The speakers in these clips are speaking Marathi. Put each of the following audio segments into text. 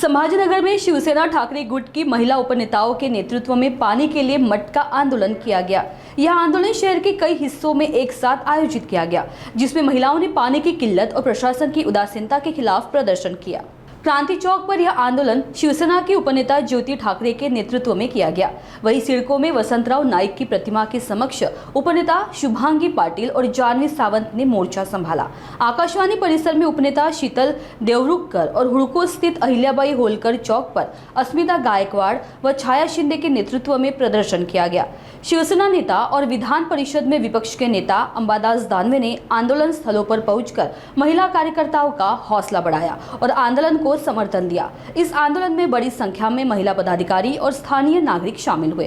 संभाजीनगर में शिवसेना ठाकरे गुट की महिला उपनेताओं के नेतृत्व में पानी के लिए मटका आंदोलन किया गया। यह आंदोलन शहर के कई हिस्सों में एक साथ आयोजित किया गया, जिसमें महिलाओं ने पानी की किल्लत और प्रशासन की उदासीनता के खिलाफ प्रदर्शन किया। क्रांति चौक पर यह आंदोलन शिवसेना की उपनेता ज्योति ठाकरे के नेतृत्व में किया गया। वहीं सिडको में वसंतराव नाइक की प्रतिमा के समक्ष उपनेता शुभांगी पाटिल और जानवी सावंत ने मोर्चा संभाला। आकाशवाणी परिसर में उपनेता शीतल देवरुखकर और हुड़को स्थित अहिल्याबाई होलकर चौक पर अस्मिता गायकवाड़ व छाया शिंदे के नेतृत्व में प्रदर्शन किया गया। शिवसेना नेता और विधान परिषद में विपक्ष के नेता अंबादास दानवे ने आंदोलन स्थलों पर पहुंचकर महिला कार्यकर्ताओं का हौसला बढ़ाया और आंदोलन को समर्थन दिया। इस आंदोलन में बड़ी संख्या में महिला पदाधिकारी और स्थानीय नागरिक शामिल हुए।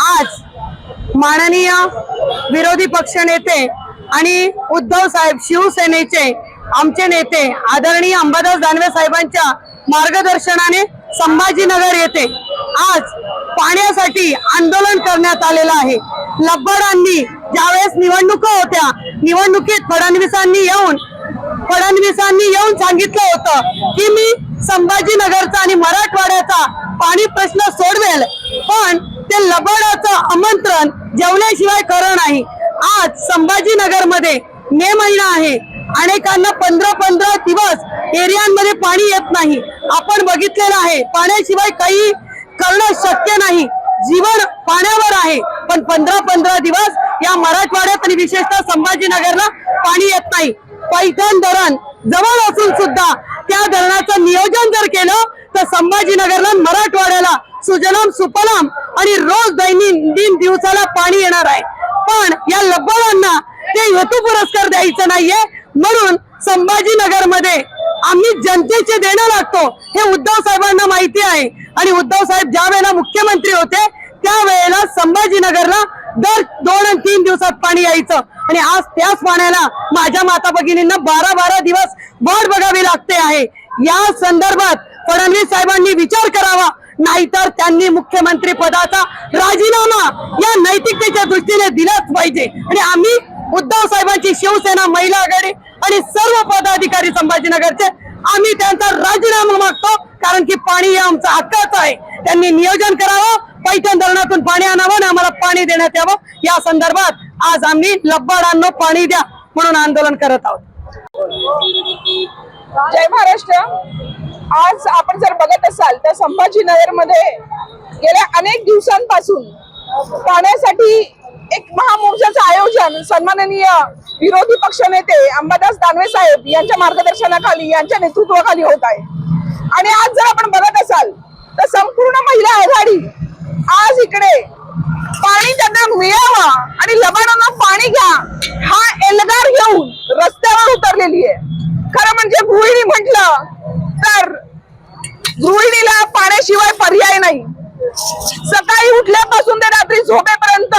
आज माननीय विरोधी पक्ष नेते आणि उद्धव साहेब शिवसेनेचे आमचे नेते आदरणीय अंबादास दानवे साहेबांच्या मार्गदर्शनाने संभाजीनगर येथे आज पाण्यासाठी आंदोलन करण्यात आलेलं आहे। लब्बडांनी ज्यावेळेस निवडणुका होत्या, निवडणुकीत फडणवीसांनी येऊन सांगितलं होतं की मी संभाजीनगरचा आणि मराठवाड्याचा पाणी प्रश्न सोडवेल, पण ते लबाडाचं आमंत्रण जेवल्याशिवाय खरं नाही। आज संभाजीनगर मध्ये मे महिना आहे, अनेकांना 15-15 दिवस एरियांमध्ये पाणी येत नाही। आपण बघितलेलं आहे, पाण्याशिवाय काही करणं शक्य नाही, जीवन पाण्यावर आहे। पण 15-15 दिवस या मराठवाड्यात आणि विशेषतः संभाजीनगरला पाणी येत नाही। पैठण धरण जवळ असून सुद्धा त्या धरणाचं नियोजन जर केलं तर संभाजीनगरला मराठवाड्याला सुजलाम सुफलाम आणि रोज दैनंदिन दिवसाला पाणी येणार आहे। पण या लब्बडांना ते हेतू पुरस्कार द्यायचं नाहीये, म्हणून संभाजीनगर मध्ये आम्ही जनतेचे देणं लागतो हे उद्धव साहेबांना माहिती आहे। आणि उद्धव साहेब ज्या वेळेला मुख्यमंत्री होते त्यावेळेला संभाजीनगरला दर 2 आणि 3 दिवसात पाणी यायचं, आणि आज त्याच पाण्याला माझ्या माता भगिनींना 12-12 दिवस वाट बघावी लागते आहे। या संदर्भात फडणवीस साहेबांनी विचार करावा, नाहीतर त्यांनी मुख्यमंत्री पदाचा राजीनामा या नैतिकतेच्या दृष्टीने दिलाच पाहिजे। आणि आम्ही उद्धव साहेबांची शिवसेना महिला आघाडी आणि सर्व पदाधिकारी संभाजीनगरचे आम्ही त्यांचा राजीनामा मागतो, कारण की पाणी हे आमचा हक्काचं आहे। त्यांनी नियोजन करावं, पैठण धरणातून पाणी आणावं आणि आम्हाला पाणी देण्यात यावं। या संदर्भात आज आम्ही लब्बाडांना पाणी द्या म्हणून आंदोलन करत आहोत। जय महाराष्ट्र। आज आपण जर बघत असाल तर संभाजीनगर मध्ये गेल्या अनेक दिवसांपासून पाण्यासाठी एक महामोर्चाचं आयोजन सन्माननीय विरोधी पक्षनेते अंबादास दानवे साहेब यांच्या मार्गदर्शनाखाली, यांच्या नेतृत्वाखाली होत आहे। आणि आज जर आपण बघत असाल तर संपूर्ण महिला आघाडी आज इकडे पाणी त्यांना मिळावं आणि लबाडांना पाणी घ्या हा एल्गार घेऊन रस्त्यावर उतरलेली आहे। खरं म्हणजे गृहिणी म्हटलं तर गृहिणीला पाण्याशिवाय पर्याय नाही। सकाळी उठल्यापासून ते रात्री झोपेपर्यंत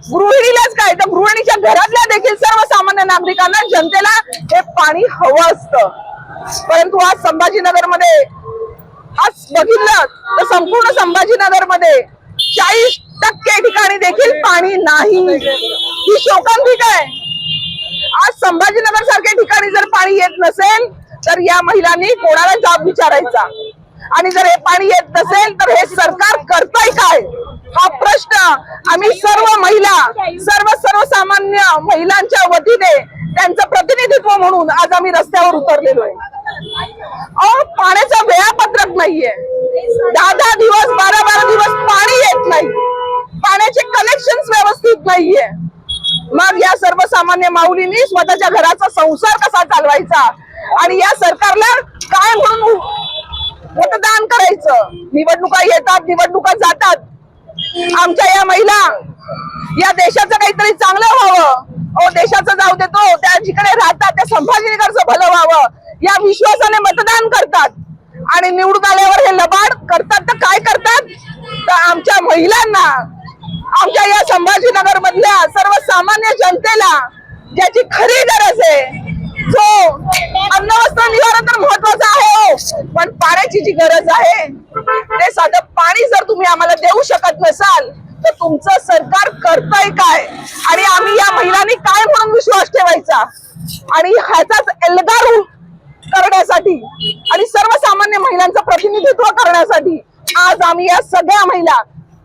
गृहिणीलाच काय तर गृहिणीच्या घरातल्या देखील सर्वसामान्य नागरिकांना, जनतेला हे पाणी हवं असतं। परंतु आज संभाजीनगर मध्ये आज बघितलं तर संपूर्ण संभाजीनगर मध्ये 40% ठिकाणी देखील पाणी नाही। ही शोकांतिक आहे। आज संभाजीनगर सारख्या ठिकाणी जर पाणी येत नसेल तर या महिलांनी कोणाला जाब विचारायचा, आणि जर हे पाणी येत नसेल तर हे सरकार करतंय काय हा प्रश्न आम्ही सर्व महिला, सर्वसामान्य महिलांच्या वतीने त्यांचं प्रतिनिधित्व म्हणून आज आम्ही रस्त्यावर उतरलेलो आहे। पाण्याचं वेळापत्रक नाहीये, 10-10 दिवस 12-12 दिवस पाणी येत नाही, पाण्याचे कनेक्शन व्यवस्थित नाहीये। मग या सर्वसामान्य माऊलींनी स्वतःच्या घराचा संसार कसा चालवायचा आणि या सरकारला काय म्हणून मतदान करायचं? निवडणुका येतात, निवडणुका जातात। आमच्या या महिला या देशाचं काहीतरी चांगलं व्हावं, देशाचं जाऊ देतो, त्या जिकडे राहतात त्या संभाजीनगरचं भलं व्हावं या विश्वासाने मतदान करतात, आणि निवडून आल्यावर हे लबाड करतात। तर काय करतात तर आमच्या महिलांना, आमच्या या संभाजीनगर मधल्या सर्वसामान्य जनतेला ज्याची खरी गरज आहे, जो अन्न वस्त्र निवारा तर महत्वाचं आहे, पण पाण्याची जी गरज आहे ते साधं पाणी जर तुम्ही आम्हाला देऊ शकत नसाल तर तुमचं सरकार करतंय काय, आणि आम्ही या महिलांनी काय म्हणून विश्वास ठेवायचा? आणि ह्याचाच एल्गार करण्यासाठी आणि सर्वसामान्य महिलांचं प्रतिनिधित्व करण्यासाठी आज आम्ही या सगळ्या महिला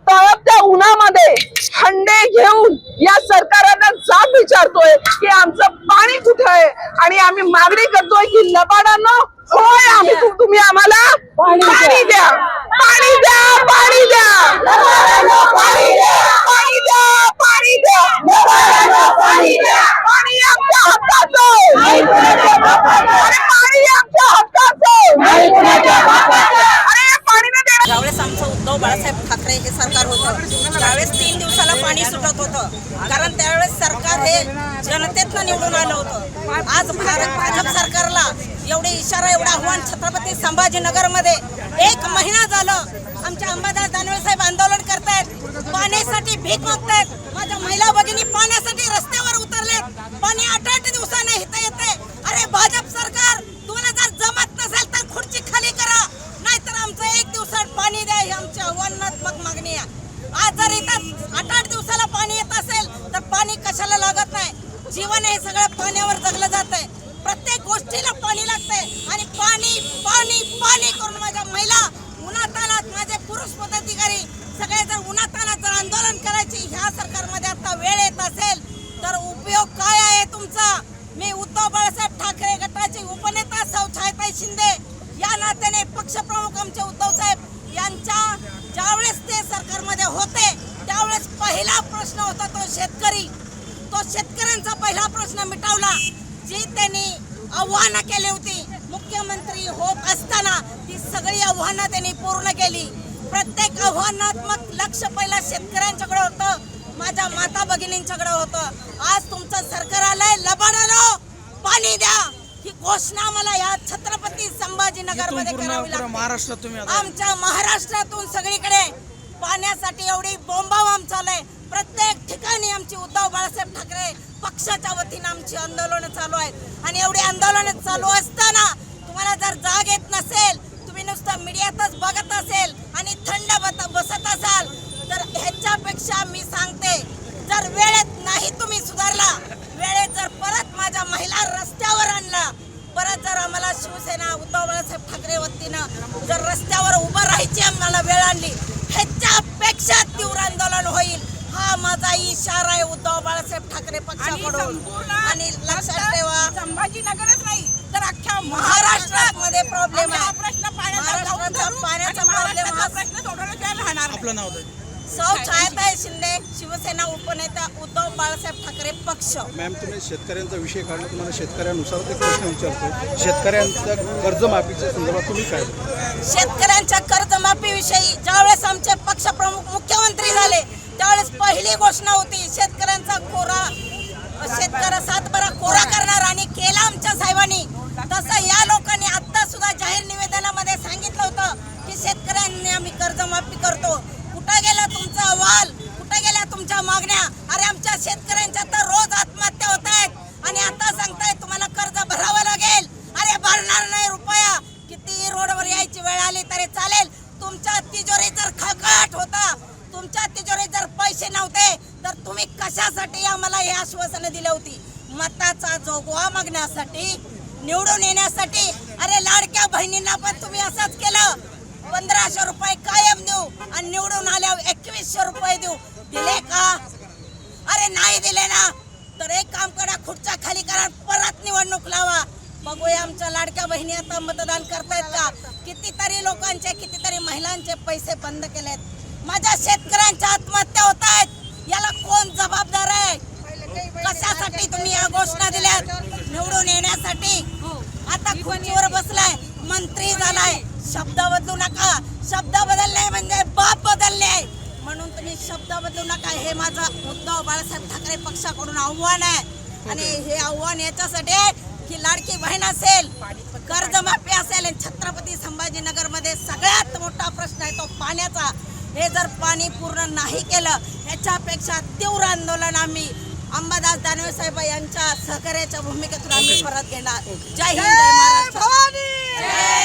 तळपत्या उन्हामध्ये हंडे घेऊन या सरकारांना जाब विचारतोय की आमचं पाणी कुठे आहे आणि आम्ही मागणी करतोय की लबाडांनो होय आम्ही तुम्ही आम्हाला पाणी द्या, पाणी द्या, पाणी द्या, पाणी द्या, पाणी द्या, पाणी द्या, पाणी द्या, पाणी आमच्या हक्काचं, अरे पाणी आमच्या हक्काचं, अरे पाणी न देणार. ज्यावेळेस आमचं उद्धव बाळासाहेब ठाकरे हे सरकार होतं त्यावेळेस 3 दिवसाला पाणी सुटत होतं, कारण त्यावेळेस सरकार हे जनतेतनं निवडून आलं होतं. आज भाजप सरकारला एवढे इशारा एवढं आव्हान छत्रपती संभाजीनगरमध्ये 1 महिना झालं आमच्या अंबादास दानवे साहेब आंदोलन करतायत, पाण्यासाठी भीक मागतायत. माझ्या महिला भगिनी पाण्यासाठी रस्त्यावर उतरलेत, पाणी 8-8 दिवसाने इथं येते. अरे भाजप सरकार, तुम्हाला जर जमत नसेल तर खुर्ची खाली करा, नाहीतर आमचं 1 दिवसात पाणी द्या, ही आमची आव्हानात्मक मागणी आहे. आज जर इथं 8-8 दिवसाला पाणी येत असेल तर पाणी कशाला लागत नाही. जीवन हे सगळं पाण्यावर जगलं जातंय, प्रत्येक गोष्टीला पाणी लागतंय आणि पाणी पाणी पाणी करून माझ्या महिला उन्हातानात, माझे पुरुष पदाधिकारी सगळे जर उन्हातानात जर आंदोलन करायची ह्या सरकारमध्ये आता वेळ येत असेल तर उपयोग काय आहे तुमचा? मी उद्धव बाळासाहेब ठाकरे गटाचे उपनेता सौ छायाताई शिंदे या नात्याने पक्षप्रमुख आमचे उद्धव साहेब यांच्या ज्यावेळेस ते सरकारमध्ये होते त्यावेळेस पहिला प्रश्न होता तो शेतकरी. तो शेतकऱ्यांचा पहिला प्रश्न मिटवला. जी त्यांनी आव्हानं केली होती मुख्यमंत्री होत असताना ती सगळी आव्हानं त्यांनी पूर्ण केली. प्रत्येक आव्हानात्मक लक्ष पहिला शेतकऱ्यांच्याकडे होतं, माझ्या माता भगिनींच्याकडे होतं. आज तुमचं सरकार आलंय, लबाडानो पाणी द्या ही घोषणा मला या छत्रपती संभाजीनगर मध्ये करावी लागते. आमच्या महाराष्ट्रातून सगळीकडे पाण्यासाठी एवढी बोंबाबोंब चालू. प्रत्येक ठिकाणी आमची उद्धव बाळासाहेब ठाकरे पक्षाच्या वतीने आमची आंदोलन चालू आहेत आणि एवढी आंदोलन चालू असताना तुम्हाला जर जाग येत नसेल, तुम्ही नुसतं मीडियातच बघत असेल आणि थंड बसत असाल तर ह्याच्यापेक्षा मी सांगते, जर वेळेत नाही तुम्ही सुधारला, वेळेत जर परत माझ्या महिला रस्त्यावर आणला, परत जर आम्हाला शिवसेना उद्धव बाळासाहेब ठाकरे वतीनं जर रस्त्यावर उभं राहायची आम्हाला वेळ आणली, ह्याच्यापेक्षा तीव्र आंदोलन होईल. हा माझा इशारा आहे उद्धव बाळासाहेब ठाकरे पक्षाकडून. आणि लक्षात ठेवा, संभाजीनगरच नाही तर अख्ख्या महाराष्ट्रात मध्ये प्रॉब्लेम आहे. महाराष्ट्राचा पाण्याचा प्रॉब्लेम हा प्रश्न सोडवण्याशिवाय राहणार नाही. आपलं नाव द्या. सौ छायाताई शिंदे, शिवसेना उपनेता उद्धव बाळासाहेब ठाकरे पक्ष. मॅम, तुम्ही शेतकऱ्यांचा विषय काढला, तुम्हाला शेतकऱ्यानुसार एक प्रश्न विचारतो. शेतकऱ्यांच्या कर्जमाफीच्या संदर्भात तुम्ही काय? शेतकऱ्यांच्या कर्जमाफीविषयी ज्यावेळेस आमचे पक्षप्रमुख मुख्यमंत्री झाले त्यावेळेस पहिली घोषणा होती शेतकऱ्यांचा शेतकऱ्या सातबारा कोरा करणार आणि केला आमच्या साहेबांनी. तसं या लोकांनी आता सुद्धा जाहीर निवेदनामध्ये सांगितलं होतं की शेतकऱ्यांनी आम्ही कर्जमाफी करतो. कुठं गेला तुमचा अहवाल? कुठं गेल्या तुमच्या मागण्या? अरे आमच्या शेतकऱ्यांच्या तर रोज आत्महत्या होत आहेत आणि आता सांगताय तुम्हाला कर्ज भरावं लागेल. अरे भरणार नाही रुपया. किती रोडवर यायची वेळ आली तरी चालेल. तुमच्या तिजोरी जर खळखळाट होता, तुमच्या तिजोरीत जर पैसे नव्हते तर तुम्ही कशासाठी आम्हाला हे आश्वासनं दिली होती? मताचा जोगवा मागण्यासाठी, निवडून येण्यासाठी. अरे लाडक्या बहिणींना पण तुम्ही असंच केलं. 1500 रुपये कायम देऊ आणि निवडून आल्यावर 2100 रुपये देऊ. दिले का? अरे नाही दिले ना तर एक काम करा, खुर्च्या खाली करा, परत निवडणूक लावा. बघूया आमच्या लाडक्या बहिणी आता मतदान करतायत का? कितीतरी लोकांचे, कितीतरी महिलांचे पैसे बंद केलेत. माझ्या शेतकऱ्यांच्या आत्महत्या होत आहेत, याला कोण जबाबदार आहे? कशासाठी तुम्ही या घोषणा दिल्यात? निवडून येण्यासाठी. आता खुर्चीवर बसलाय, मंत्री झालाय, शब्द बदलू नका. शब्द बदलले म्हणजे बाप बदलले आहे, म्हणून तुम्ही शब्द बदलू नका. हे माझं उद्धव बाळासाहेब ठाकरे पक्षाकडून आव्हान आहे. आणि हे आव्हान याच्यासाठी आहे की लाडकी बहीण असेल, कर्जमाफी असेल, छत्रपती संभाजीनगर मध्ये सगळ्यात मोठा प्रश्न आहे तो पाण्याचा. हे जर पाणी पूर्ण नाही केलं ह्याच्यापेक्षा तीव्र आंदोलन आम्ही अंबादास दानवे साहेब यांच्या सहकार्याच्या भूमिकेतून आम्ही परत घेणार. जय हिंद, जय महाराष्ट्र.